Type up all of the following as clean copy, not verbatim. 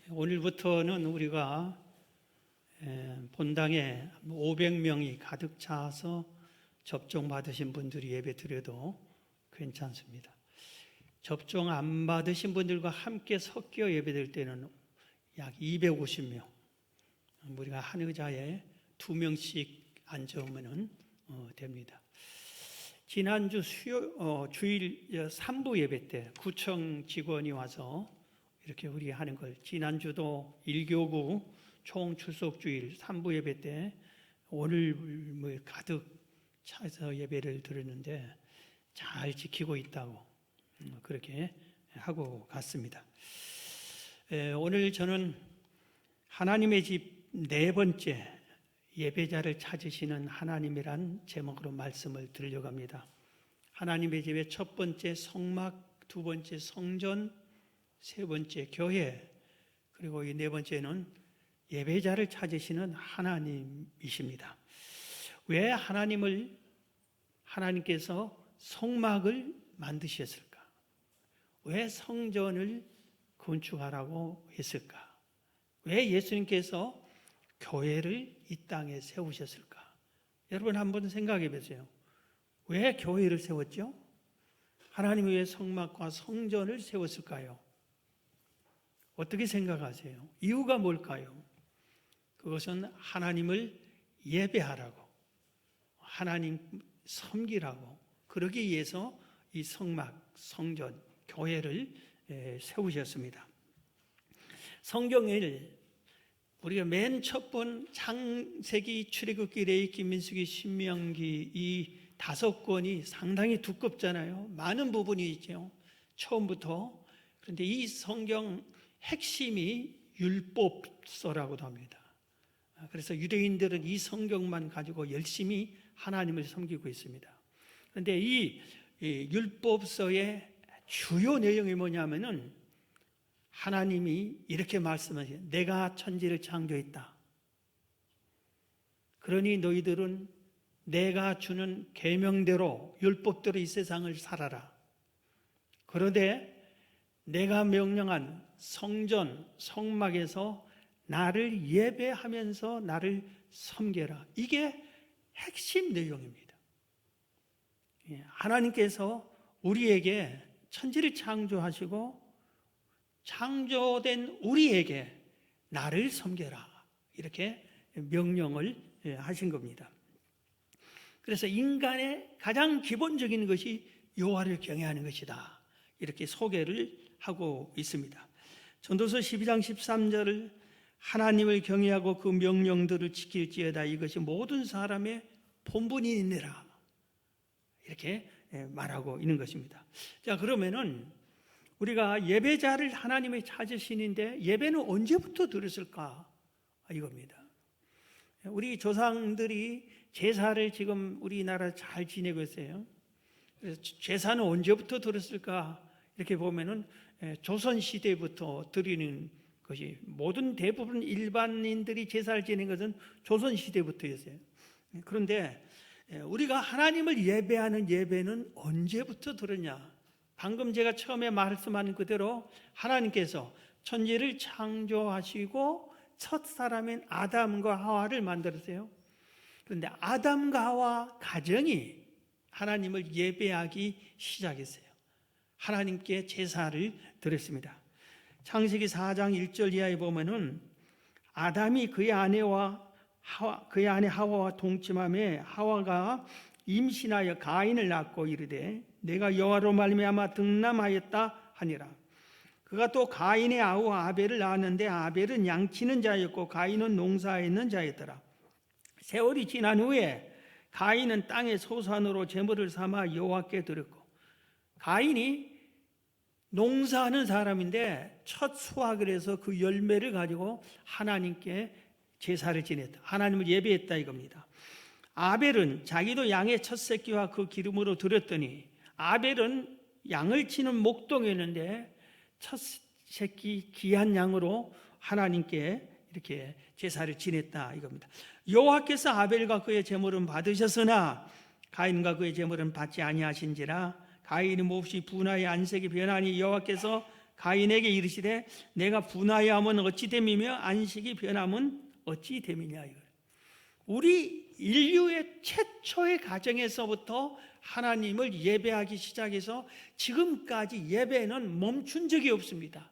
오늘부터는 우리가 본당에 500명이 가득 차서 접종 받으신 분들이 예배 드려도 괜찮습니다. 접종 안 받으신 분들과 함께 섞여 예배 드릴 때는 약 250명, 우리가 한 의자에 2명씩 앉으면 됩니다. 지난주 주일 3부 예배 때 구청 직원이 와서 이렇게 우리 하는 걸, 지난주도 1교구 총 출석주일 3부 예배 때 오늘 가득 차서 예배를 드렸는데 잘 지키고 있다고 그렇게 하고 갔습니다. 오늘 저는 하나님의 집 네 번째 예배자를 찾으시는 하나님이란 제목으로 말씀을 드리려고 합니다. 하나님의 집의 첫 번째 성막, 두 번째 성전, 세 번째 교회, 그리고 이 네 번째는 예배자를 찾으시는 하나님이십니다. 왜 하나님께서 성막을 만드셨을까? 왜 성전을 건축하라고 했을까? 왜 예수님께서 교회를 이 땅에 세우셨을까? 여러분 한번 생각해 보세요. 왜 교회를 세웠죠? 하나님이 왜 성막과 성전을 세웠을까요? 어떻게 생각하세요? 이유가 뭘까요? 그것은 하나님을 예배하라고, 하나님 섬기라고, 그러기 위해서 이 성막, 성전, 교회를 세우셨습니다. 성경을 우리가 맨 첫 번 창세기, 출애굽기, 레위기, 민수기, 신명기 이 5권이 상당히 두껍잖아요. 많은 부분이 있죠, 처음부터. 그런데 이 성경 핵심이 율법서라고도 합니다. 그래서 유대인들은 이 성경만 가지고 열심히 하나님을 섬기고 있습니다. 그런데 이 율법서의 주요 내용이 뭐냐면은 하나님이 이렇게 말씀하세요. 내가 천지를 창조했다. 그러니 너희들은 내가 주는 계명대로, 율법대로 이 세상을 살아라. 그런데 내가 명령한 성전, 성막에서 나를 예배하면서 나를 섬겨라. 이게 핵심 내용입니다. 하나님께서 우리에게 천지를 창조하시고 창조된 우리에게 나를 섬겨라, 이렇게 명령을 하신 겁니다. 그래서 인간의 가장 기본적인 것이 여호와를 경외하는 것이다, 이렇게 소개를 하고 있습니다. 전도서 12장 13절을 하나님을 경외하고 그 명령들을 지킬지어다, 이것이 모든 사람의 본분이니라, 이렇게 말하고 있는 것입니다. 자, 그러면은 우리가 예배자를 하나님이 찾으시는데 예배는 언제부터 드렸을까? 이겁니다. 우리 조상들이 제사를 지금 우리나라 잘 지내고 있어요. 그래서 제사는 언제부터 드렸을까? 이렇게 보면은 조선시대부터 드리는 것이, 모든 대부분 일반인들이 제사를 지내는 것은 조선시대부터였어요. 그런데 우리가 하나님을 예배하는 예배는 언제부터 드렸냐? 방금 제가 처음에 말씀한 그대로 하나님께서 천지를 창조하시고 첫 사람인 아담과 하와를 만들었어요. 그런데 아담과 하와 가정이 하나님을 예배하기 시작했어요. 하나님께 제사를 드렸습니다. 창세기 4장 1절 이하에 보면은 아담이 그의 아내 하와와 동침하며 하와가 임신하여 가인을 낳고 이르되 내가 여호와로 말미암아 등남하였다 하니라. 그가 또 가인의 아우 아벨을 낳았는데 아벨은 양치는 자였고 가인은 농사짓는 자였더라. 세월이 지난 후에 가인은 땅의 소산으로 제물을 삼아 여호와께 드렸고, 가인이 농사하는 사람인데 첫 수확을 해서 그 열매를 가지고 하나님께 제사를 지냈다, 하나님을 예배했다 이겁니다. 아벨은 자기도 양의 첫 새끼와 그 기름으로 드렸더니, 아벨은 양을 치는 목동이었는데 첫 새끼 귀한 양으로 하나님께 이렇게 제사를 지냈다 이겁니다. 여호와께서 아벨과 그의 제물은 받으셨으나 가인과 그의 제물은 받지 아니하신지라. 가인이 몹시 분하여 안색이 변하니 여호와께서 가인에게 이르시되 내가 분하여함은 어찌 됨이며 안식이 변함은 어찌 됨이냐. 우리 인류의 최초의 가정에서부터 하나님을 예배하기 시작해서 지금까지 예배는 멈춘 적이 없습니다.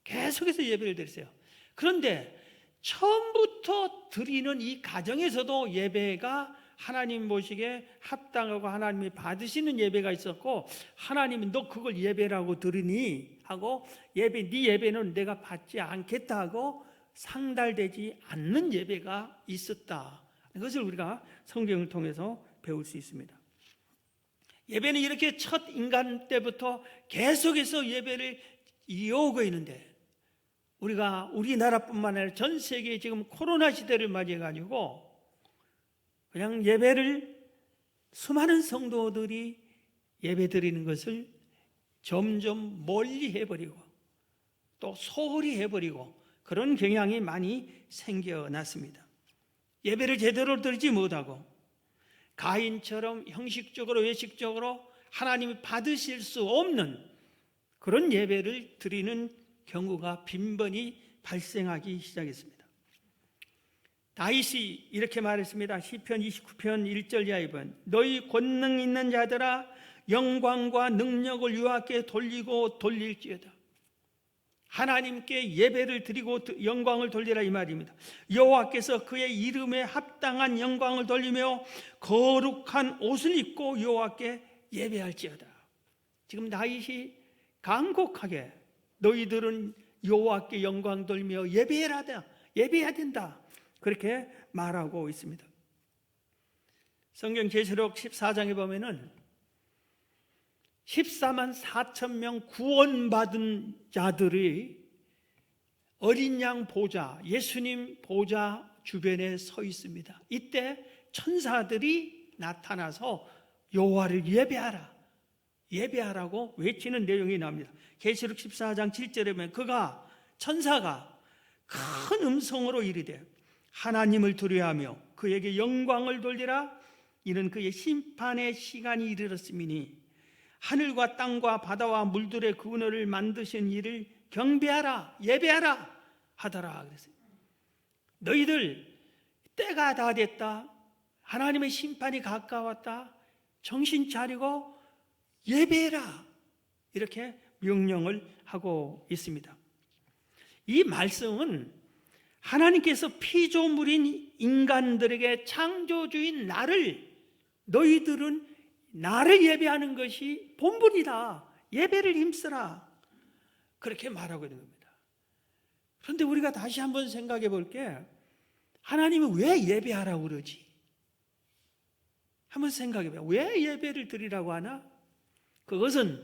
계속해서 예배를 드렸어요. 그런데 처음부터 드리는 이 가정에서도 예배가 하나님 보시기에 합당하고 하나님이 받으시는 예배가 있었고, 하나님이 너 그걸 예배라고 들으니 하고 네 예배는 내가 받지 않겠다 하고 상달되지 않는 예배가 있었다. 이것을 우리가 성경을 통해서 배울 수 있습니다. 예배는 이렇게 첫 인간 때부터 계속해서 예배를 이어오고 있는데, 우리가 우리나라뿐만 아니라 전 세계에 지금 코로나 시대를 맞이해가지고 그냥 예배를 수많은 성도들이 예배 드리는 것을 점점 멀리 해버리고 또 소홀히 해버리고 그런 경향이 많이 생겨났습니다. 예배를 제대로 드리지 못하고 가인처럼 형식적으로 외식적으로 하나님이 받으실 수 없는 그런 예배를 드리는 경우가 빈번히 발생하기 시작했습니다. 다윗이 이렇게 말했습니다. 시편 29편 1절 이하 2번 너희 권능 있는 자들아 영광과 능력을 여호와께 돌리고 돌릴지어다. 하나님께 예배를 드리고 영광을 돌리라 이 말입니다. 여호와께서 그의 이름에 합당한 영광을 돌리며 거룩한 옷을 입고 여호와께 예배할지어다. 지금 다윗이 간곡하게 너희들은 여호와께 영광 돌리며 예배해야 된다, 그렇게 말하고 있습니다. 성경 계시록 14장에 보면은 14만 4천 명 구원받은 자들이 어린 양 보좌, 예수님 보좌 주변에 서 있습니다. 이때 천사들이 나타나서 여호와를 예배하라고 외치는 내용이 나옵니다. 계시록 14장 7절에 보면 천사가 큰 음성으로 이르되 하나님을 두려워하며 그에게 영광을 돌리라. 이는 그의 심판의 시간이 이르렀음이니 하늘과 땅과 바다와 물들의 근원을 만드신 이를 경배하라, 예배하라 하더라. 그랬어요. 너희들 때가 다 됐다, 하나님의 심판이 가까웠다, 정신 차리고 예배해라, 이렇게 명령을 하고 있습니다. 이 말씀은 하나님께서 피조물인 인간들에게 창조주인 너희들은 나를 예배하는 것이 본분이다, 예배를 힘쓰라, 그렇게 말하고 있는 겁니다. 그런데 우리가 다시 한번 생각해 볼게, 하나님은 왜 예배하라고 그러지? 한번 생각해 봐요. 왜 예배를 드리라고 하나? 그것은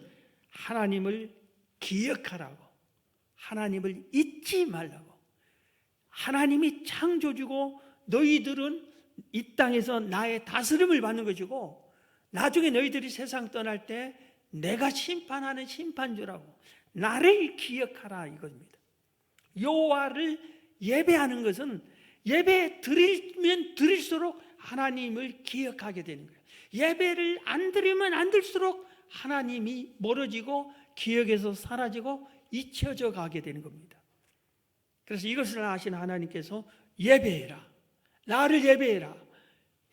하나님을 기억하라고, 하나님을 잊지 말라고. 하나님이 창조주고 너희들은 이 땅에서 나의 다스림을 받는 것이고 나중에 너희들이 세상 떠날 때 내가 심판하는 심판주라고, 나를 기억하라 이겁니다. 여호와를 예배하는 것은 예배 드리면 드릴수록 하나님을 기억하게 되는 거예요. 예배를 안 드리면 안 드릴수록 하나님이 멀어지고 기억에서 사라지고 잊혀져 가게 되는 겁니다. 그래서 이것을 아시는 하나님께서 예배해라, 나를 예배해라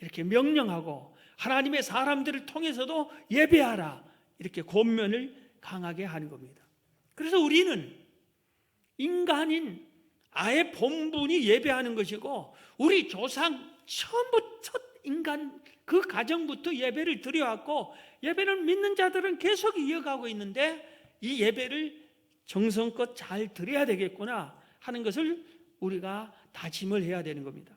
이렇게 명령하고 하나님의 사람들을 통해서도 예배하라 이렇게 권면을 강하게 하는 겁니다. 그래서 우리는 인간인 아예 본분이 예배하는 것이고, 우리 조상 처음부터 첫 인간 그 가정부터 예배를 드려왔고, 예배는 믿는 자들은 계속 이어가고 있는데 이 예배를 정성껏 잘 드려야 되겠구나 하는 것을 우리가 다짐을 해야 되는 겁니다.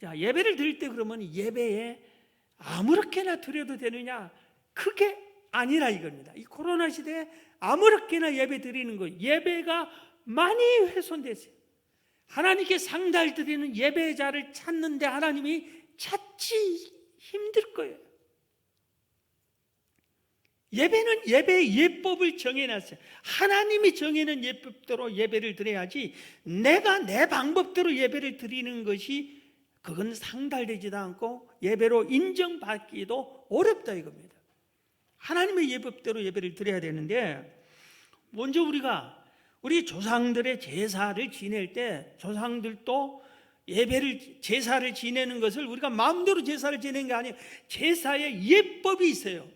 자, 예배를 드릴 때 그러면 예배에 아무렇게나 드려도 되느냐? 그게 아니라 이겁니다. 이 코로나 시대에 아무렇게나 예배 드리는 거, 예배가 많이 훼손됐어요. 하나님께 상달 드리는 예배자를 찾는데 하나님이 찾지 힘들 거예요. 예배는 예배의 예법을 정해놨어요. 하나님이 정해놓은 예법대로 예배를 드려야지 내가 내 방법대로 예배를 드리는 것이 그건 상달되지도 않고 예배로 인정받기도 어렵다 이겁니다. 하나님의 예법대로 예배를 드려야 되는데 먼저 우리 조상들의 제사를 지낼 때 조상들도 제사를 지내는 것을 우리가 마음대로 제사를 지내는 게 아니에요. 제사에 예법이 있어요.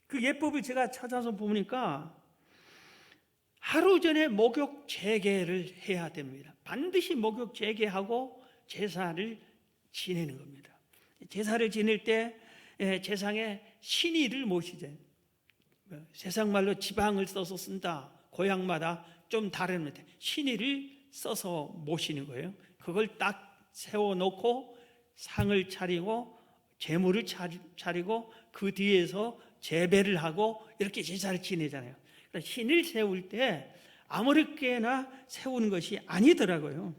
그 예법을 제가 찾아서 보니까 하루 전에 목욕 재개를 해야 됩니다. 반드시 목욕 재개하고 제사를 지내는 겁니다. 제사를 지낼 때 제상에 신의를 모시죠. 세상 말로 지방을 써서 쓴다. 고향마다 좀 다릅니다. 신의를 써서 모시는 거예요. 그걸 딱 세워놓고 상을 차리고 제물을 차리고 그 뒤에서 제배를 하고 이렇게 제사를 지내잖아요. 그러니까 신을 세울 때 아무렇게나 세우는 것이 아니더라고요.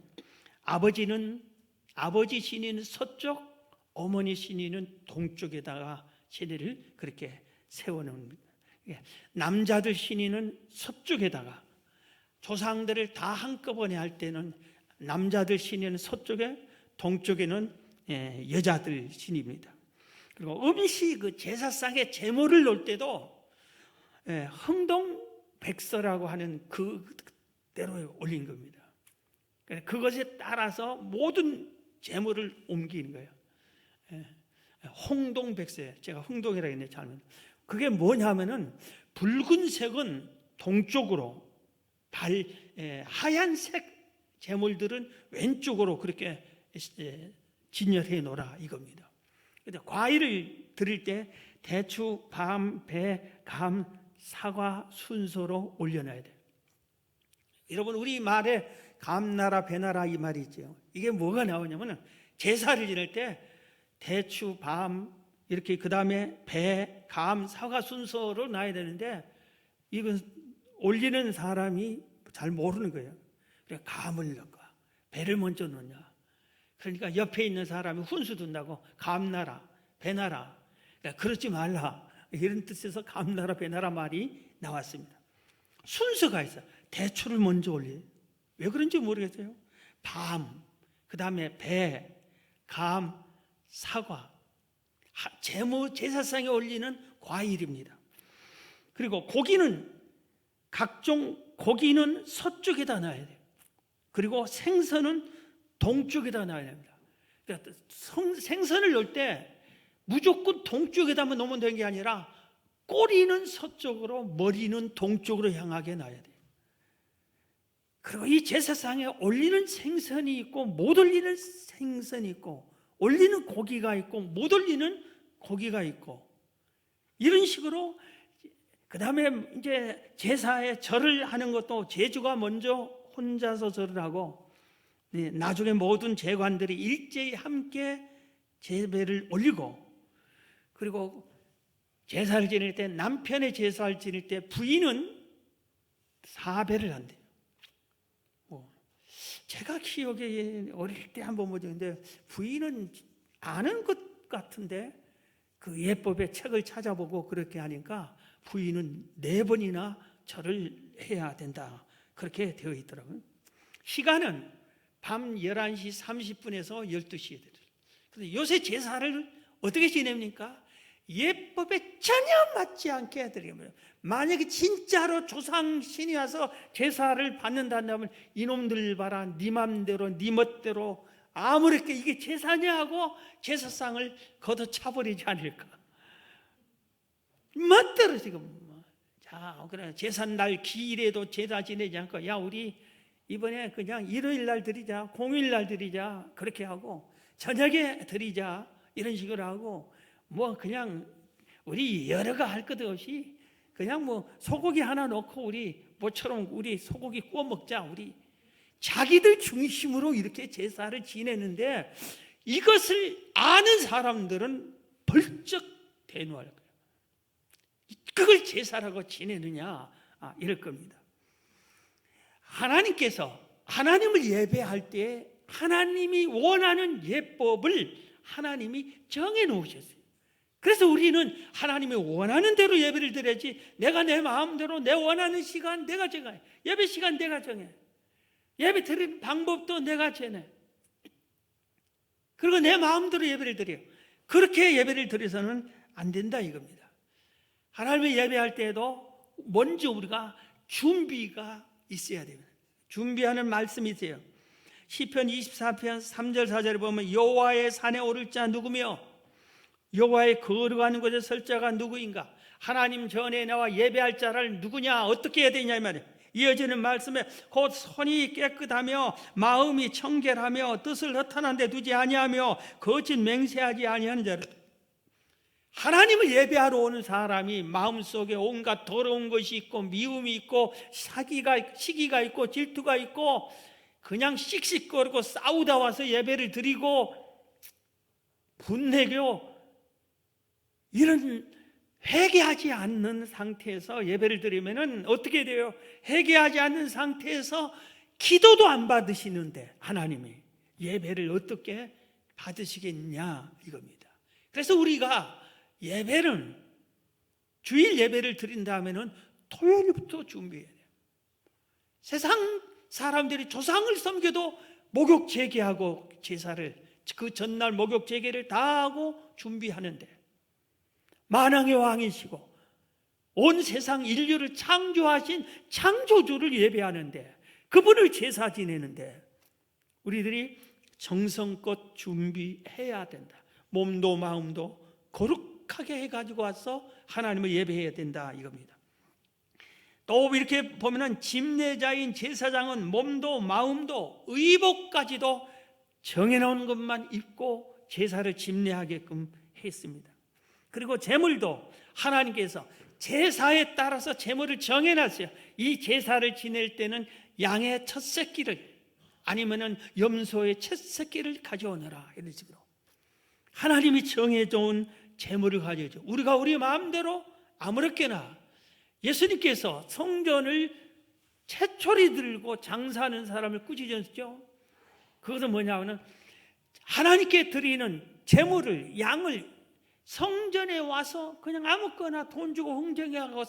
아버지 신의는 서쪽, 어머니 신의는 동쪽에다가 신의를 그렇게 세워놓습니다. 남자들 신의는 서쪽에다가, 조상들을 다 한꺼번에 할 때는 남자들 신의는 서쪽에, 동쪽에는 여자들 신입니다. 그리고 음식, 그 제사상에 제물을 놓을 때도 흥동백서라고 하는 그대로 올린 겁니다. 그것에 따라서 모든 제물을 옮기는 거예요. 홍동백서예요. 제가 흥동이라고 했는데 잘못. 그게 뭐냐면은 붉은색은 동쪽으로, 하얀색 제물들은 왼쪽으로 그렇게 진열해 놓으라 이겁니다. 근데 과일을 드릴 때 대추, 밤, 배, 감, 사과 순서로 올려놔야 돼요. 여러분, 우리 말에 감나라, 배나라 이 말이 있죠. 이게 뭐가 나오냐면 제사를 지낼 때 대추, 밤 이렇게, 그 다음에 배, 감, 사과 순서로 놔야 되는데 이건 올리는 사람이 잘 모르는 거예요. 그래, 감을 넣을까, 배를 먼저 넣냐. 그러니까 옆에 있는 사람이 훈수 둔다고 감나라, 배나라, 그러니까 그러지 말라 이런 뜻에서 감나라, 배나라 말이 나왔습니다. 순서가 있어요. 대추를 먼저 올려요. 왜 그런지 모르겠어요. 밤, 그 다음에 배, 감, 사과, 제사상에 올리는 과일입니다. 그리고 각종 고기는 서쪽에다 놔야 돼요. 그리고 생선은 동쪽에다 놔야 됩니다. 그러니까 생선을 넣을 때 무조건 동쪽에다만 놓으면 되는 게 아니라 꼬리는 서쪽으로, 머리는 동쪽으로 향하게 놔야 돼요. 그리고 이 제사상에 올리는 생선이 있고 못 올리는 생선이 있고, 올리는 고기가 있고 못 올리는 고기가 있고, 이런 식으로. 그 다음에 이제 제사에 절을 하는 것도 제주가 먼저 혼자서 절을 하고, 나중에 모든 제관들이 일제히 함께 제배를 올리고, 그리고 제사를 지낼 때, 남편의 제사를 지낼 때 부인은 사배를 한대요. 제가 기억에 어릴 때 한번 보는데 부인은 아는 것 같은데 그 예법의 책을 찾아보고 그렇게 하니까 부인은 4번이나 절을 해야 된다, 그렇게 되어 있더라고요. 시간은 밤 11시 30분에서 12시에 돼요. 그런데 요새 제사를 어떻게 지냅니까? 예법에 전혀 맞지 않게 드립니다. 만약에 진짜로 조상 신이 와서 제사를 받는다면 이놈들 봐라, 네 맘대로 네 멋대로 아무렇게 이게 제사냐 하고 제사상을 걷어차버리지 않을까. 멋대로 지금. 자, 그래, 제삿날 기일에도 제사 지내지 않고, 야, 우리 이번에 그냥 일요일 날 드리자, 공휴일 날 드리자, 그렇게 하고 저녁에 드리자, 이런 식으로 하고, 뭐 그냥 우리 여러가 할 것 없이 그냥 뭐 소고기 하나 넣고 우리 모처럼 우리 소고기 구워 먹자, 우리 자기들 중심으로 이렇게 제사를 지내는데, 이것을 아는 사람들은 벌쩍 대노할 거예요. 그걸 제사라고 지내느냐, 이럴 겁니다. 하나님께서 하나님을 예배할 때 하나님이 원하는 예법을 하나님이 정해 놓으셨어요. 그래서 우리는 하나님이 원하는 대로 예배를 드려야지, 내가 내 마음대로 내 원하는 시간 내가 정해, 예배 시간 내가 정해, 예배 드리는 방법도 내가 정해, 그리고 내 마음대로 예배를 드려요. 그렇게 예배를 드려서는 안 된다 이겁니다. 하나님의 예배할 때에도 먼저 우리가 준비가 있어야 됩니다. 준비하는 말씀이 있어요. 시편 24편 3절 4절에 보면 여호와의 산에 오를 자 누구며 여호와의 거룩한 곳에 설 자가 누구인가? 하나님 전에 나와 예배할 자를 누구냐? 어떻게 해야 되냐 이 말이에요. 이어지는 말씀에 곧 손이 깨끗하며 마음이 청결하며 뜻을 허탄한 데 두지 아니하며 거짓 맹세하지 아니하는 자를. 하나님을 예배하러 오는 사람이 마음속에 온갖 더러운 것이 있고 미움이 있고 시기가 있고 질투가 있고 그냥 씩씩거리고 싸우다 와서 예배를 드리고 분내고 이런 회개하지 않는 상태에서 예배를 드리면은 어떻게 돼요? 회개하지 않는 상태에서 기도도 안 받으시는데 하나님이 예배를 어떻게 받으시겠냐 이겁니다. 그래서 우리가 예배는 주일 예배를 드린다면은 토요일부터 준비해야 돼요. 세상 사람들이 조상을 섬겨도 목욕 제기하고 제사를 그 전날 목욕 제기를 다 하고 준비하는데 만왕의 왕이시고 온 세상 인류를 창조하신 창조주를 예배하는데 그분을 제사 지내는데 우리들이 정성껏 준비해야 된다. 몸도 마음도 거룩하게 해가지고 와서 하나님을 예배해야 된다 이겁니다. 또 이렇게 보면은 집례자인 제사장은 몸도 마음도 의복까지도 정해놓은 것만 입고 제사를 집례하게끔 했습니다. 그리고 제물도 하나님께서 제사에 따라서 제물을 정해놨어요. 이 제사를 지낼 때는 양의 첫 새끼를 아니면은 염소의 첫 새끼를 가져오너라 이런 식으로 하나님이 정해놓은 제물을 가져오죠. 우리가 우리 마음대로 아무렇게나 예수님께서 성전을 채초리 들고 장사하는 사람을 꾸짖으셨죠. 그것은 뭐냐면은 하나님께 드리는 제물을 양을 성전에 와서 그냥 아무거나 돈 주고 흥정해가고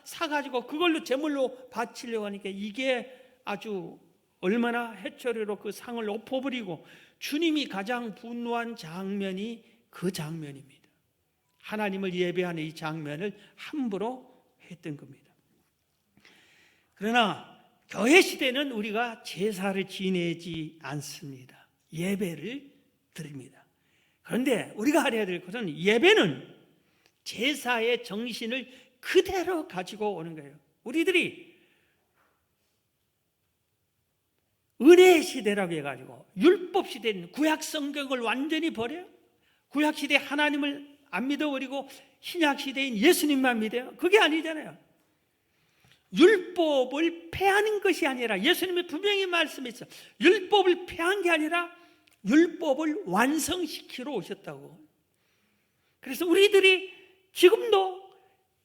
사가지고 그걸로 제물로 바치려고 하니까 이게 아주 얼마나 해초리로 그 상을 엎어버리고 주님이 가장 분노한 장면이 그 장면입니다. 하나님을 예배하는 이 장면을 함부로 했던 겁니다. 그러나 교회 시대는 우리가 제사를 지내지 않습니다. 예배를 드립니다. 그런데 우리가 알아야 될 것은 예배는 제사의 정신을 그대로 가지고 오는 거예요. 우리들이 은혜의 시대라고 해가지고 율법 시대는 구약 성경을 완전히 버려요. 구약 시대 하나님을 안 믿어버리고 신약 시대인 예수님만 믿어요. 그게 아니잖아요. 율법을 폐하는 것이 아니라 예수님이 분명히 말씀했어요. 율법을 폐한 게 아니라 율법을 완성시키러 오셨다고. 그래서 우리들이 지금도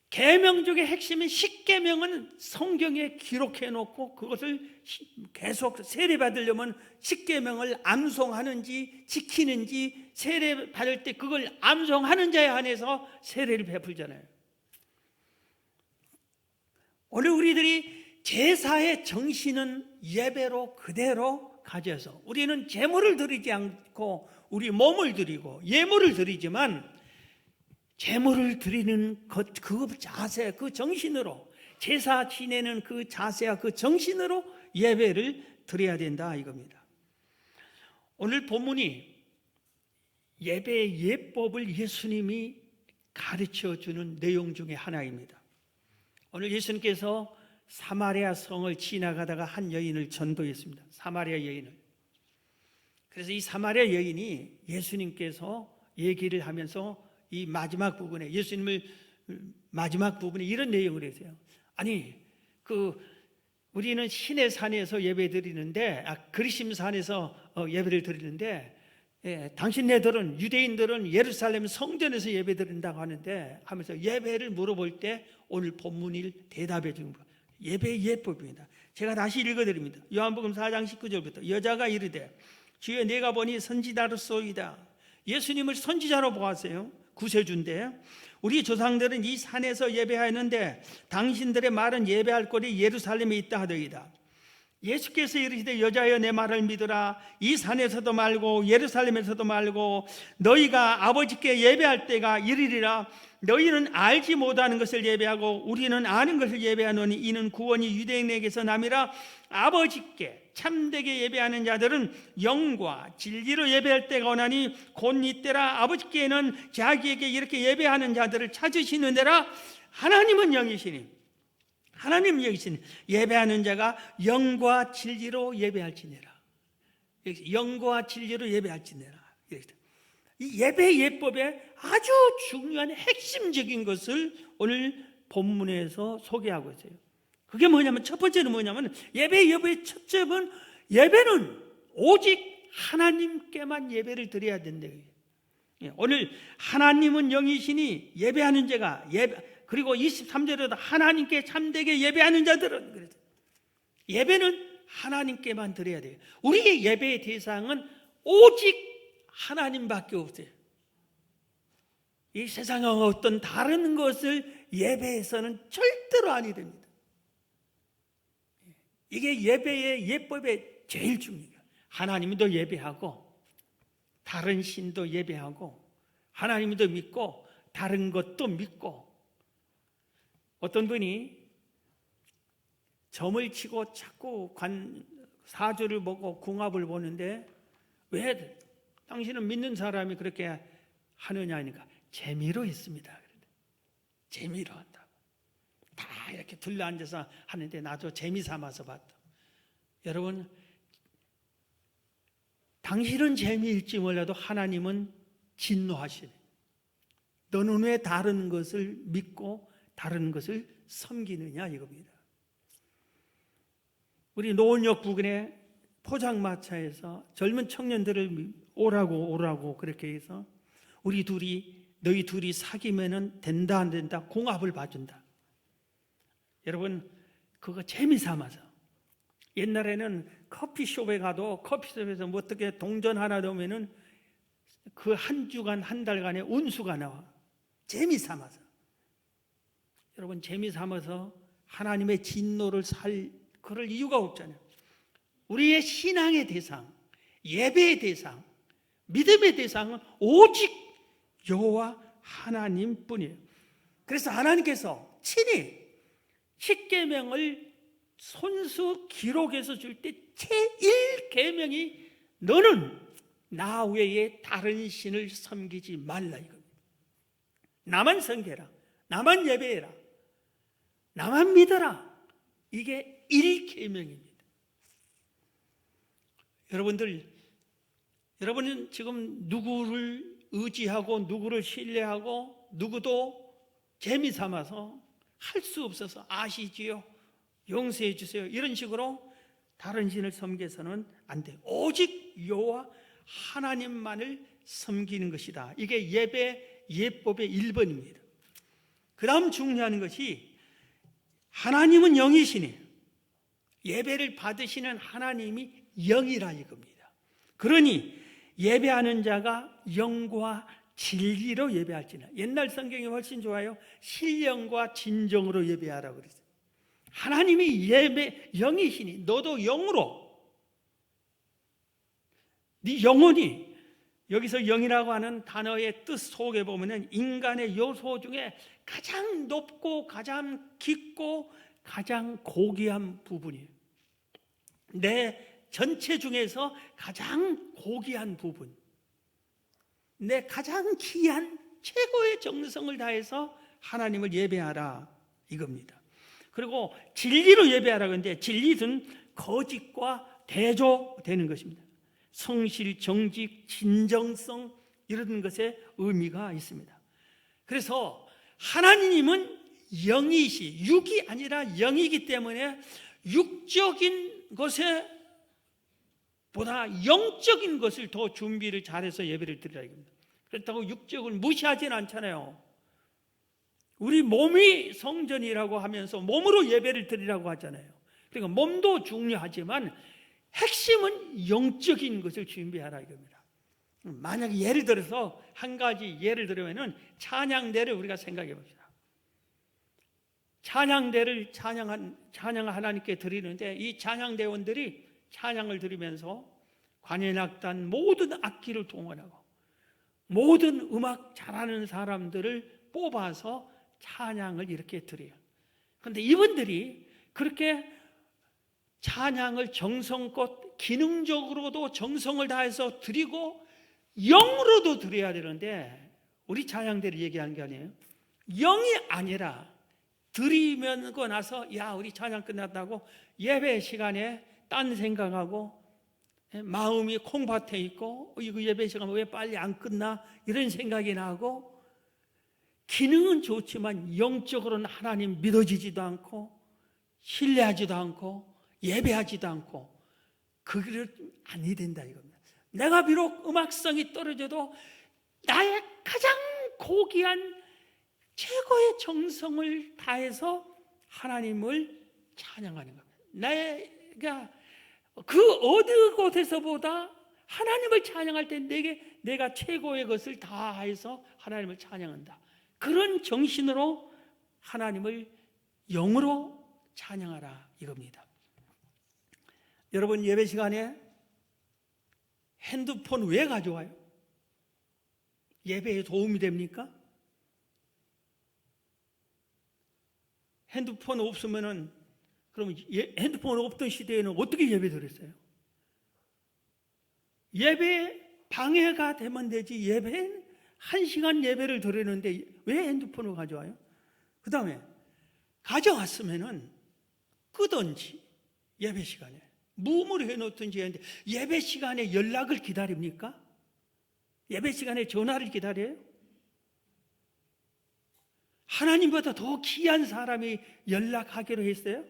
계명적의 핵심인 십계명은 성경에 기록해 놓고 그것을 계속 세례받으려면 십계명을 암송하는지 지키는지 세례받을 때 그걸 암송하는 자에 한해서 세례를 베풀잖아요. 오늘 우리들이 제사의 정신은 예배로 그대로 가져서 우리는 제물을 드리지 않고 우리 몸을 드리고 예물을 드리지만 제물을 드리는 그 자세, 그 정신으로 제사 지내는 그 자세와 그 정신으로 예배를 드려야 된다 이겁니다. 오늘 본문이 예배의 예법을 예수님이 가르쳐주는 내용 중에 하나입니다. 오늘 예수님께서 사마리아 성을 지나가다가 한 여인을 전도했습니다. 사마리아 여인을. 그래서 이 사마리아 여인이 예수님께서 얘기를 하면서 이 마지막 부분에 예수님을 마지막 부분에 이런 내용을 했어요. 아니 우리는 신의 산에서 예배드리는데 그리심산에서 예배를 드리는데 당신네들은 유대인들은 예루살렘 성전에서 예배드린다고 하는데 하면서 예배를 물어볼 때 오늘 본문을 대답해 준 거예요. 예배의 예법입니다. 제가 다시 읽어드립니다. 요한복음 4장 19절부터 여자가 이르되 주여 내가 보니 선지자로소이다. 예수님을 선지자로 보았어요. 구세주인데 우리 조상들은 이 산에서 예배하였는데 당신들의 말은 예배할 곳이 예루살렘에 있다 하더이다. 예수께서 이르시되 여자여 내 말을 믿으라. 이 산에서도 말고 예루살렘에서도 말고 너희가 아버지께 예배할 때가 이르리라. 너희는 알지 못하는 것을 예배하고 우리는 아는 것을 예배하노니 이는 구원이 유대인에게서 남이라. 아버지께 참되게 예배하는 자들은 영과 진리로 예배할 때가 오나니 곧 이때라. 아버지께는 자기에게 이렇게 예배하는 자들을 찾으시느니라. 하나님은 영이시니 예배하는 자가 영과 진리로 예배할지니라. 영과 진리로 예배할지니라. 이 예배 예법의 아주 중요한 핵심적인 것을 오늘 본문에서 소개하고 있어요. 그게 뭐냐면, 첫 번째는 뭐냐면, 예배 예법의 첫째는 예배는 오직 하나님께만 예배를 드려야 된다. 오늘 하나님은 영이시니 예배하는 자가 그리고 23절에도 하나님께 참되게 예배하는 자들은, 그래서 예배는 하나님께만 드려야 돼요. 우리의 예배의 대상은 오직 하나님밖에 없어요. 이 세상의 어떤 다른 것을 예배해서는 절대로 아니 됩니다. 이게 예배의 예법의 제일 중요해요. 하나님도 예배하고 다른 신도 예배하고 하나님도 믿고 다른 것도 믿고. 어떤 분이 점을 치고 자꾸 사주를 보고 궁합을 보는데, 왜 당신은 믿는 사람이 그렇게 하느냐 하니까 재미로 했습니다. 재미로 한다고. 다 이렇게 둘러앉아서 하는데 나도 재미 삼아서 봤다. 여러분, 당신은 재미일지 몰라도 하나님은 진노하시네. 너는 왜 다른 것을 믿고 다른 것을 섬기느냐 이겁니다. 우리 노원역 부근의 포장마차에서 젊은 청년들을 오라고 그렇게 해서 너희 둘이 사귀면은 된다 안 된다 궁합을 봐준다. 여러분, 그거 재미삼아서. 옛날에는 커피숍에 가도 커피숍에서 뭐 어떻게 동전 하나 넣으면은 그 한 주간 한 달간의 운수가 나와. 재미삼아서. 여러분, 재미삼아서 하나님의 진노를 그럴 이유가 없잖아요. 우리의 신앙의 대상, 예배의 대상, 믿음의 대상은 오직 여호와 하나님뿐이에요. 그래서 하나님께서 친히 십계명을 손수 기록해서 줄 때 제1계명이 너는 나 외에 다른 신을 섬기지 말라 이겁니다. 나만 섬겨라, 나만 예배해라, 나만 믿어라. 이게 1계명입니다. 여러분은 지금 누구를 의지하고 누구를 신뢰하고 누구도 재미삼아서 할 수 없어서 아시지요? 용서해 주세요. 이런 식으로 다른 신을 섬겨서는 안 돼요. 오직 여호와 하나님만을 섬기는 것이다. 이게 예배 예법의 1번입니다. 그 다음 중요한 것이 하나님은 영이시니 예배를 받으시는 하나님이 영이라 이겁니다. 그러니 예배하는 자가 영과 진리로 예배할지나. 옛날 성경이 훨씬 좋아요. 신령과 진정으로 예배하라고 그랬어요. 하나님이 영이시니 너도 영으로, 네 영혼이, 여기서 영이라고 하는 단어의 뜻 속에 보면은 인간의 요소 중에 가장 높고 가장 깊고 가장 고귀한 부분이에요. 내 전체 중에서 가장 고귀한 부분, 내 가장 귀한 최고의 정성을 다해서 하나님을 예배하라 이겁니다. 그리고 진리로 예배하라 그러는데, 진리는 거짓과 대조되는 것입니다. 성실, 정직, 진정성 이런 것에 의미가 있습니다. 그래서 하나님은 영이시, 육이 아니라 영이기 때문에 육적인 것에 보다 영적인 것을 더 준비를 잘해서 예배를 드리라 이겁니다. 그렇다고 육적을 무시하지는 않잖아요. 우리 몸이 성전이라고 하면서 몸으로 예배를 드리라고 하잖아요. 그러니까 몸도 중요하지만 핵심은 영적인 것을 준비하라 이겁니다. 만약에 예를 들어서 한 가지 예를 들면은 찬양대를 우리가 생각해 봅시다. 찬양대를 찬양 하나님께 드리는데, 이 찬양대원들이 찬양을 드리면서 관현악단 모든 악기를 동원하고 모든 음악 잘하는 사람들을 뽑아서 찬양을 이렇게 드려요. 그런데 이분들이 그렇게 찬양을 정성껏 기능적으로도 정성을 다해서 드리고 영으로도 드려야 되는데, 우리 찬양대를 얘기하는 게 아니에요. 영이 아니라 드리면고 나서 야 우리 찬양 끝났다고 예배 시간에 딴 생각하고 마음이 콩밭에 있고 이거 예배 시간 왜 빨리 안 끝나 이런 생각이 나고, 기능은 좋지만 영적으로는 하나님 믿어지지도 않고 신뢰하지도 않고 예배하지도 않고, 그게 아니 된다 이겁니다. 내가 비록 음악성이 떨어져도 나의 가장 고귀한 최고의 정성을 다해서 하나님을 찬양하는 겁니다. 내가 그 어느 곳에서보다 하나님을 찬양할 때 내가 최고의 것을 다해서 하나님을 찬양한다. 그런 정신으로 하나님을 영으로 찬양하라 이겁니다. 여러분, 예배 시간에 핸드폰 왜 가져와요? 예배에 도움이 됩니까? 핸드폰 없으면은, 그러면 핸드폰 없던 시대에는 어떻게 예배 드렸어요? 예배 방해가 되면 되지, 예배는 1시간 예배를 드리는데 왜 핸드폰을 가져와요? 그 다음에 가져왔으면은 끄든지 예배 시간에 무음으로 해놓든지 했는데, 예배 시간에 연락을 기다립니까? 예배 시간에 전화를 기다려요? 하나님보다 더 귀한 사람이 연락하기로 했어요?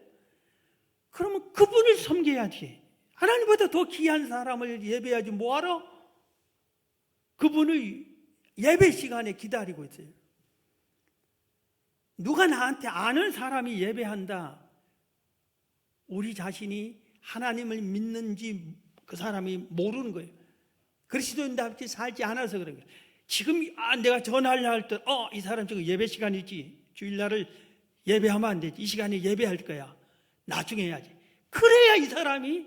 그러면 그분을 섬겨야지. 하나님보다 더 귀한 사람을 예배하지 뭐하러 그분을 예배 시간에 기다리고 있어요? 누가 나한테 아는 사람이 예배한다, 우리 자신이 하나님을 믿는지 그 사람이 모르는 거예요. 그리스도인답게 살지 않아서 그런 거예요. 지금 내가 전화를 할 때 이 사람 지금 예배 시간이지, 주일날을 예배하면 안 되지, 이 시간에 예배할 거야, 나중에 해야지. 그래야 이 사람이,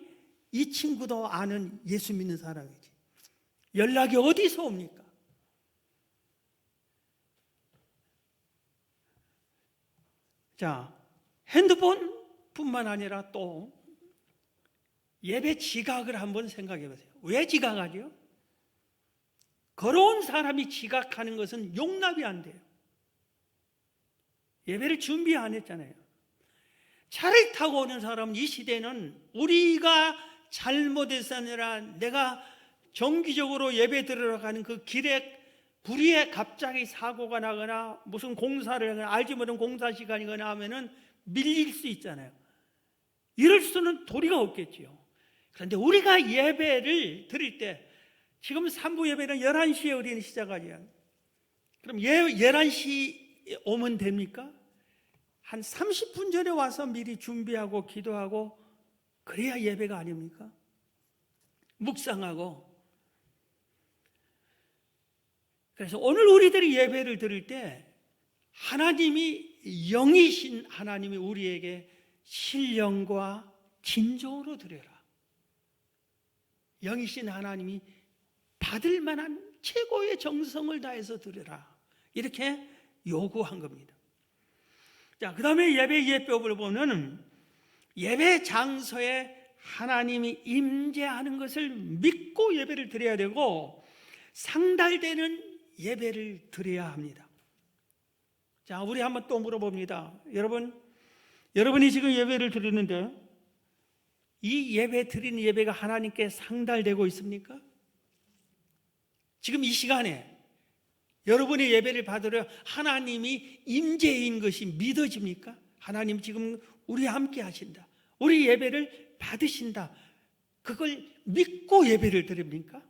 이 친구도 아는 예수 믿는 사람이지. 연락이 어디서 옵니까? 자, 핸드폰뿐만 아니라 또 예배 지각을 한번 생각해 보세요. 왜 지각하죠? 걸어온 사람이 지각하는 것은 용납이 안 돼요. 예배를 준비 안 했잖아요. 차를 타고 오는 사람은, 이 시대는 우리가 잘못해서 아니라 내가 정기적으로 예배 드리러 가는 그 길에 불의에 갑자기 사고가 나거나 무슨 공사를 하거나 알지 못한 공사 시간이거나 하면은 밀릴 수 있잖아요. 이럴 수는 도리가 없겠지요. 그런데 우리가 예배를 드릴 때, 지금 3부 예배는 11시에 우리는 시작하죠. 그럼 11시 오면 됩니까? 한 30분 전에 와서 미리 준비하고 기도하고 그래야 예배가 아닙니까? 묵상하고. 그래서 오늘 우리들이 예배를 드릴 때 하나님이, 영이신 하나님이 우리에게 신령과 진정으로 드려라. 영이신 하나님이 받을 만한 최고의 정성을 다해서 드려라, 이렇게 요구한 겁니다. 자, 그 다음에 예배 예법을 보면 예배 장소에 하나님이 임재하는 것을 믿고 예배를 드려야 되고, 상달되는 예배를 드려야 합니다. 자, 우리 한번 또 물어봅니다. 여러분이 지금 예배를 드리는데 이 예배 드리는 예배가 하나님께 상달되고 있습니까? 지금 이 시간에 여러분의 예배를 받으려 하나님이 임재인 것이 믿어집니까? 하나님 지금 우리와 함께 하신다, 우리 예배를 받으신다, 그걸 믿고 예배를 드립니까?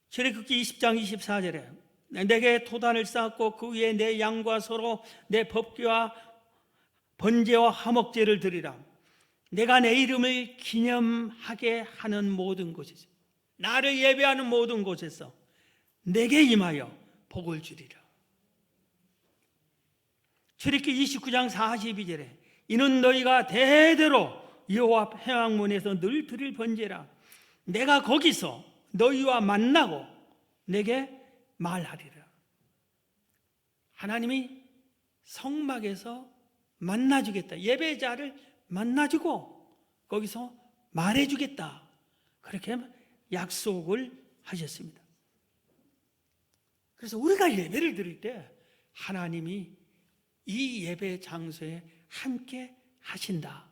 출애굽기 20장 24절에 내게 토단을 쌓고 그 위에 내 양과 소로 내 법궤와 번제와 화목제를 드리라. 내가 내 이름을 기념하게 하는 모든 곳에서, 나를 예배하는 모든 곳에서 내게 임하여 복을 주리라. 출애굽기 29장 42절에 이는 너희가 대대로 여호와 앞 회막문에서 늘 드릴 번제라. 내가 거기서 너희와 만나고 내게 말하리라. 하나님이 성막에서 만나주겠다. 예배자를 만나주고 거기서 말해주겠다. 그렇게 약속을 하셨습니다. 그래서 우리가 예배를 드릴 때 하나님이 이 예배 장소에 함께 하신다.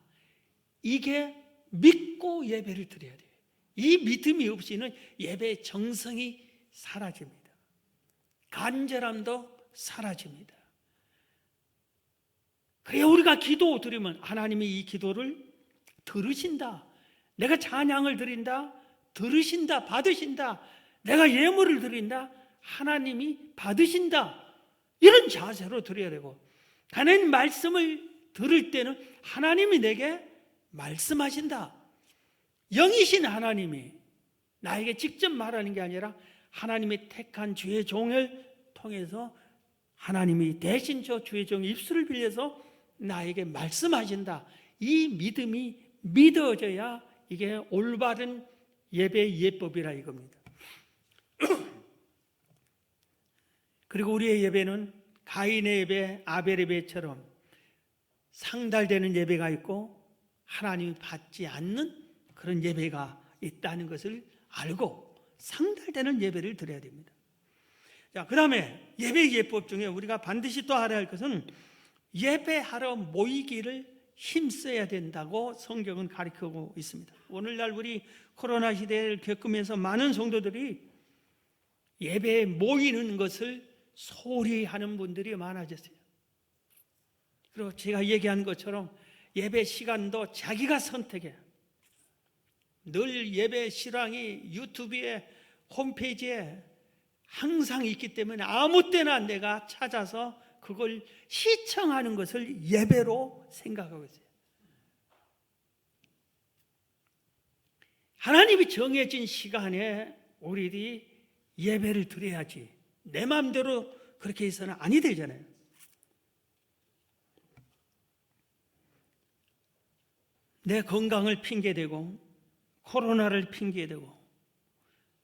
이게 믿고 예배를 드려야 돼요. 이 믿음이 없이는 예배의 정성이 사라집니다. 간절함도 사라집니다. 그래야 우리가 기도 드리면 하나님이 이 기도를 들으신다. 내가 찬양을 드린다. 들으신다. 받으신다. 내가 예물을 드린다. 하나님이 받으신다. 이런 자세로 드려야 되고, 하나님 말씀을 들을 때는 하나님이 내게 말씀하신다. 영이신 하나님이 나에게 직접 말하는 게 아니라 하나님의 택한 주의 종을 통해서 하나님이 대신 저 주의 종의 입술을 빌려서 나에게 말씀하신다. 이 믿음이 믿어져야 이게 올바른 예배의 예법이라 이겁니다. 그리고 우리의 예배는 가인의 예배, 아벨의 예배처럼 상달되는 예배가 있고 하나님이 받지 않는 그런 예배가 있다는 것을 알고 상달되는 예배를 드려야 됩니다. 자, 그 다음에 예배 예법 중에 우리가 반드시 또 알아야 할 것은 예배하러 모이기를 힘써야 된다고 성경은 가르치고 있습니다. 오늘날 우리 코로나 시대를 겪으면서 많은 성도들이 예배에 모이는 것을 소홀히 하는 분들이 많아졌어요. 그리고 제가 얘기한 것처럼 예배 시간도 자기가 선택해. 늘 예배 실황이 유튜브에 홈페이지에 항상 있기 때문에 아무 때나 내가 찾아서 그걸 시청하는 것을 예배로 생각하고 있어요. 하나님이 정해진 시간에 우리들이 예배를 드려야지 내 마음대로 그렇게 해서는 아니 되잖아요. 내 건강을 핑계대고 코로나를 핑계대고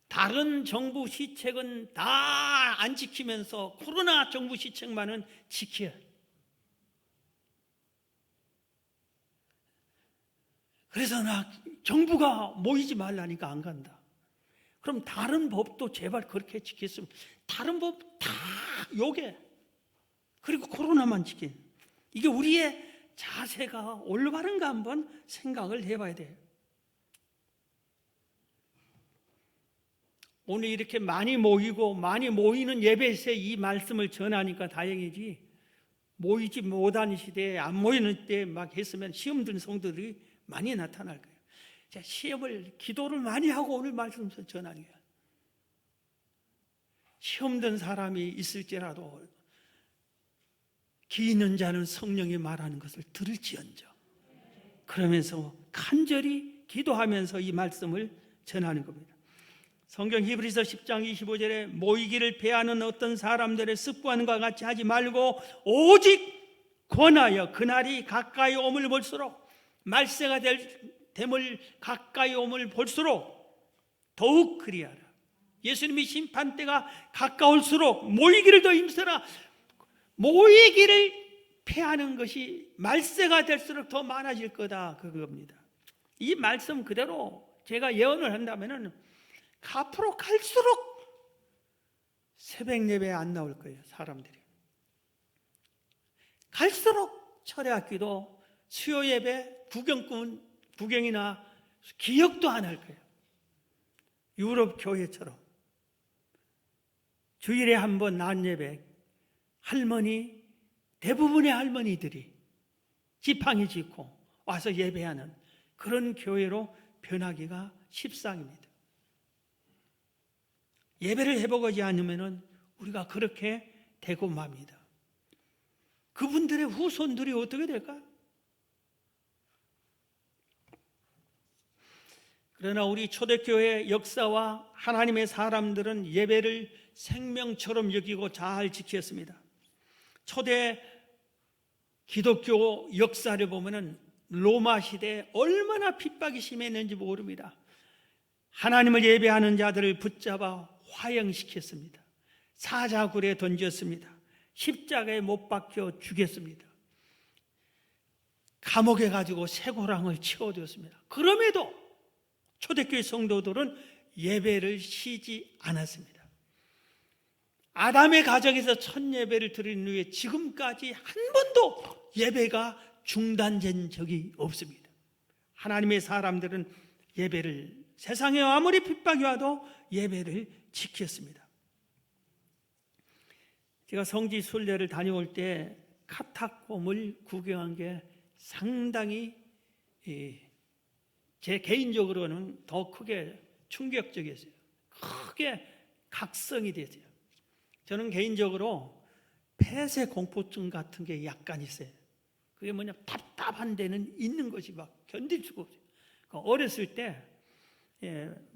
다른 정부 시책은 다 안 지키면서 코로나 정부 시책만은 지켜. 그래서 나 정부가 모이지 말라니까 안 간다. 그럼 다른 법도 제발 그렇게 지켰으면 다른 법 다 요게 그리고 코로나만 지킨 이게 우리의 자세가 올바른가 한번 생각을 해봐야 돼요. 오늘 이렇게 많이 모이고 많이 모이는 예배에서 이 말씀을 전하니까 다행이지 모이지 못하는 시대에 안 모이는 때 막 했으면 시험 든 성도들이 많이 나타날 거예요. 자, 시험을 기도를 많이 하고 오늘 말씀 전하는 거예요. 시험 든 사람이 있을지라도 기 있는 자는 성령이 말하는 것을 들을지언정 그러면서 간절히 기도하면서 이 말씀을 전하는 겁니다. 성경 히브리서 10장 25절에 모이기를 배하는 어떤 사람들의 습관과 같이 하지 말고 오직 권하여 그날이 가까이 오물 볼수록 말세가 됨을 가까이 오물 볼수록 더욱 그리하라. 예수님이 심판대가 가까울수록 모이기를 더 힘써라. 모이기를 패하는 것이 말세가 될수록 더 많아질 거다 그겁니다. 이 말씀 그대로 제가 예언을 한다면은 앞으로 갈수록 새벽 예배에 안 나올 거예요. 사람들이 갈수록 철회학기도 수요 예배 구경이나 기억도 안 할 거예요. 유럽 교회처럼 주일에 한 번 낮 예배 대부분의 할머니들이 지팡이 짚고 와서 예배하는 그런 교회로 변하기가 십상입니다. 예배를 해보지 않으면 우리가 그렇게 되고 맙니다. 그분들의 후손들이 어떻게 될까? 그러나 우리 초대교회 역사와 하나님의 사람들은 예배를 생명처럼 여기고 잘 지켰습니다. 초대 기독교 역사를 보면 로마 시대에 얼마나 핍박이 심했는지 모릅니다. 하나님을 예배하는 자들을 붙잡아 화형시켰습니다. 사자굴에 던졌습니다. 십자가에 못 박혀 죽였습니다. 감옥에 가지고 쇠고랑을 치워두었습니다. 그럼에도 초대교회 성도들은 예배를 쉬지 않았습니다. 아담의 가정에서 첫 예배를 드린 후에 지금까지 한 번도 예배가 중단된 적이 없습니다. 하나님의 사람들은 예배를, 세상에 아무리 핍박이 와도 예배를 지켰습니다. 제가 성지 순례를 다녀올 때 카타콤을 구경한 게 상당히 제 개인적으로는 더 크게 충격적이었어요. 크게 각성이 됐어요. 저는 개인적으로 폐쇄 공포증 같은 게 약간 있어요. 그게 뭐냐, 답답한 데는 있는 것이 막 견딜 수가 없어요. 어렸을 때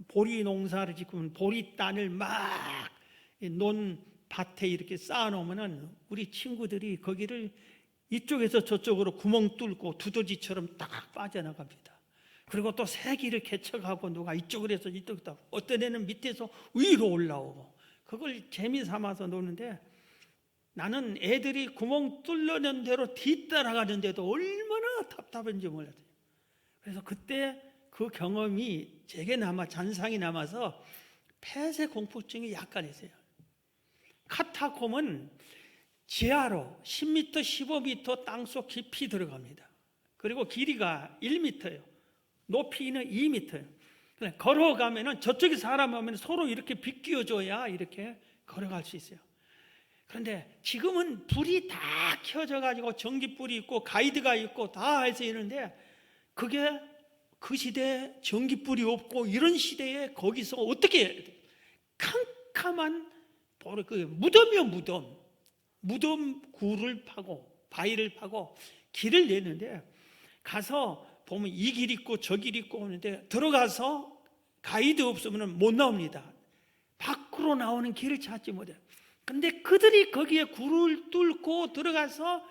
보리 농사를 짓고 보리단을 막 논밭에 이렇게 쌓아놓으면은 우리 친구들이 거기를 이쪽에서 저쪽으로 구멍 뚫고 두더지처럼 딱 빠져나갑니다. 그리고 또 새기를 개척하고 누가 이쪽으로 해서 이쪽으로, 어떤 애는 밑에서 위로 올라오고, 그걸 재미 삼아서 노는데 나는 애들이 구멍 뚫려는 대로 뒤따라가는데도 얼마나 답답한지 몰랐어요. 그래서 그때 그 경험이 제게 남아, 잔상이 남아서 폐쇄 공포증이 약간 있어요. 카타콤은 지하로 10m, 15m 땅속 깊이 들어갑니다. 그리고 길이가 1m예요. 높이는 2m예요. 걸어가면은 저쪽에 사람 오면 서로 이렇게 비끼어줘야 이렇게 걸어갈 수 있어요. 그런데 지금은 불이 다 켜져 가지고 전기불이 있고 가이드가 있고 다 해서 이러는데, 그게 그 시대에 전기불이 없고 이런 시대에 거기서 어떻게 캄캄한 그 무덤이요, 무덤 굴을 파고 바위를 파고 길을 내는데, 가서 보면 이 길 있고 저 길 있고 하는데 들어가서 가이드 없으면 못 나옵니다. 밖으로 나오는 길을 찾지 못해요. 근데 그들이 거기에 굴을 뚫고 들어가서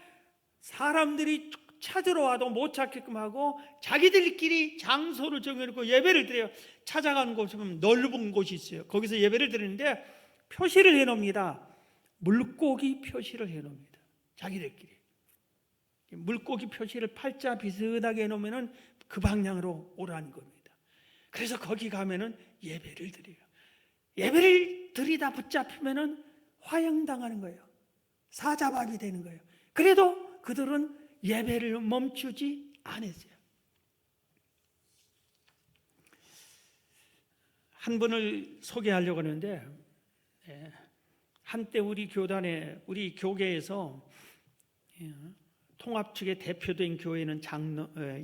사람들이 찾으러 와도 못 찾게끔 하고 자기들끼리 장소를 정해놓고 예배를 드려요. 찾아가는 곳은 넓은 곳이 있어요. 거기서 예배를 드리는데 표시를 해놓습니다. 물고기 표시를 해놓습니다. 자기들끼리 물고기 표시를 팔자 비슷하게 해놓으면 그 방향으로 오라는 겁니다. 그래서 거기 가면은 예배를 드려요. 예배를 드리다 붙잡히면은 화형당하는 거예요. 사자밥이 되는 거예요. 그래도 그들은 예배를 멈추지 않았어요. 한 분을 소개하려고 하는데, 한때 우리 교계에서 통합 측의 대표된 교회는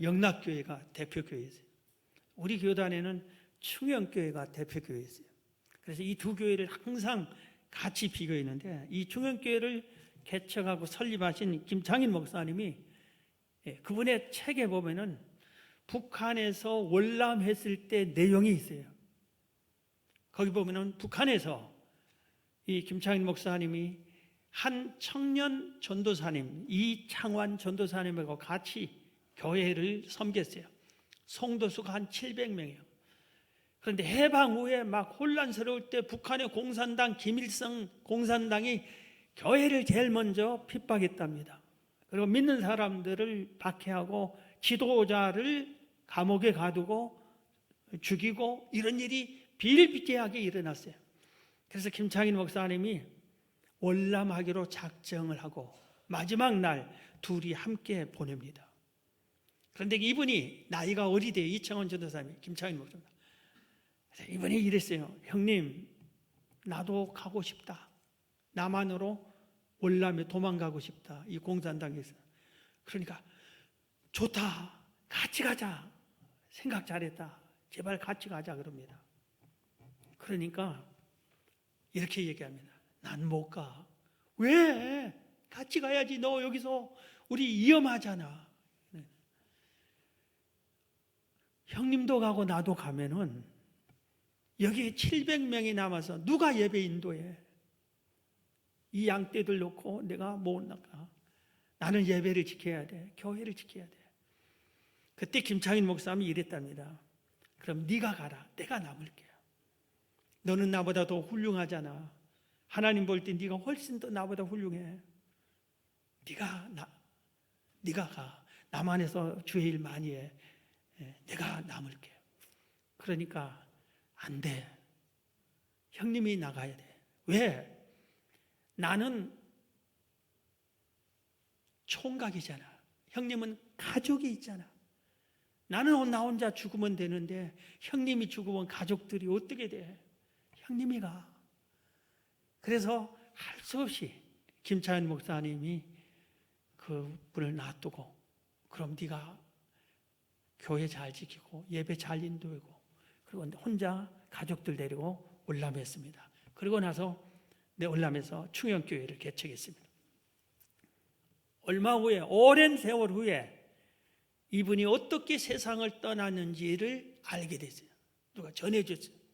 영락교회가 대표교회였어요. 우리 교단에는 충영교회가 대표교회였어요. 그래서 이 두 교회를 항상 같이 비교했는데, 이 충영교회를 개척하고 설립하신 김창인 목사님이 그분의 책에 보면은 북한에서 월남했을 때 내용이 있어요. 거기 보면은 북한에서 이 김창인 목사님이 한 청년 전도사님, 이창환 전도사님하고 같이 교회를 섬겼어요. 성도수가 한 700명이에요. 그런데 해방 후에 막 혼란스러울 때 북한의 공산당, 김일성 공산당이 교회를 제일 먼저 핍박했답니다. 그리고 믿는 사람들을 박해하고 지도자를 감옥에 가두고 죽이고 이런 일이 비일비재하게 일어났어요. 그래서 김창인 목사님이 월남하기로 작정을 하고 마지막 날 둘이 함께 보냅니다. 그런데 이분이 나이가 어리대요. 이창원 전도사님이, 김창인 목사님. 이분이 이랬어요. 형님, 나도 가고 싶다. 남한으로 월남에 도망가고 싶다. 이 공산당에서. 그러니까 좋다. 같이 가자. 생각 잘했다. 제발 같이 가자 그럽니다. 그러니까 이렇게 얘기합니다. 난 못 가. 왜? 같이 가야지. 너 여기서 우리 위험하잖아. 형님도 가고 나도 가면은 여기에 700명이 남아서 누가 예배 인도해? 이 양떼들 놓고 내가 못 나가. 나는 예배를 지켜야 돼. 교회를 지켜야 돼. 그때 김창인 목사님이 이랬답니다. 그럼 네가 가라. 내가 남을게요. 너는 나보다 더 훌륭하잖아. 하나님 볼 때 네가 훨씬 더 나보다 훌륭해. 네가 가. 남한에서 주의 일 많이 해. 내가 남을게. 그러니까 안 돼. 형님이 나가야 돼. 왜? 나는 총각이잖아. 형님은 가족이 있잖아. 나는 나 혼자 죽으면 되는데 형님이 죽으면 가족들이 어떻게 돼? 형님이 가. 그래서 할 수 없이 김차현 목사님이 그 분을 놔두고 그럼 네가 교회 잘 지키고 예배 잘 인도하고 그리고 혼자 가족들 데리고 월남했습니다. 그리고 나서 내 월남에서 충영교회를 개척했습니다. 얼마 후에 오랜 세월 후에 이분이 어떻게 세상을 떠났는지를 알게 됐어요. 누가 전해줬어요.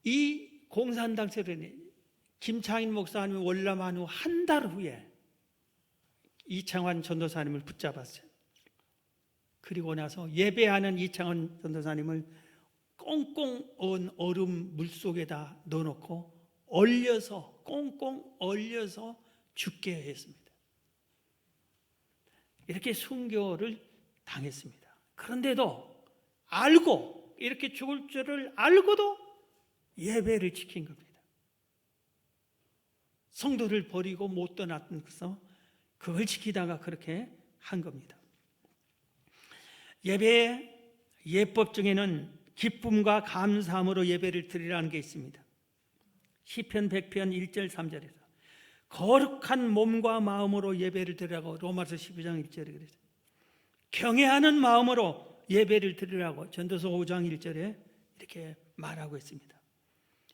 이 공산당 세력이 김창인 목사님이 월남한 후 한 달 후에 이창환 전도사님을 붙잡았어요. 그리고 나서 예배하는 이창환 전도사님을 꽁꽁 언 얼음 물속에다 넣어놓고 얼려서 꽁꽁 얼려서 죽게 했습니다. 이렇게 순교를 당했습니다. 그런데도 알고 이렇게 죽을 줄을 알고도 예배를 지킨 겁니다. 성도를 버리고 못 떠났어서 그걸 지키다가 그렇게 한 겁니다. 예배의 예법 중에는 기쁨과 감사함으로 예배를 드리라는 게 있습니다. 시편 100편 1절 3절에서 거룩한 몸과 마음으로 예배를 드리라고 로마서 12장 1절에 그랬어요. 경외하는 마음으로 예배를 드리라고 전도서 5장 1절에 이렇게 말하고 있습니다.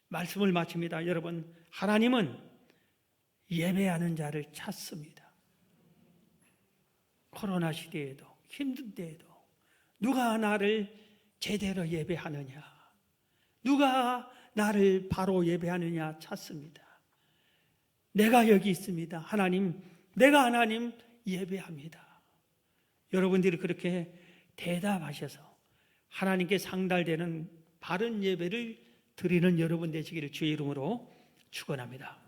말씀을 마칩니다. 여러분, 하나님은 예배하는 자를 찾습니다. 코로나 시대에도 힘든 때에도 누가 나를 제대로 예배하느냐, 누가 나를 바로 예배하느냐 찾습니다. 내가 여기 있습니다. 하나님, 내가 하나님 예배합니다. 여러분들이 그렇게 대답하셔서 하나님께 상달되는 바른 예배를 드리는 여러분 되시기를 주의 이름으로 축원합니다.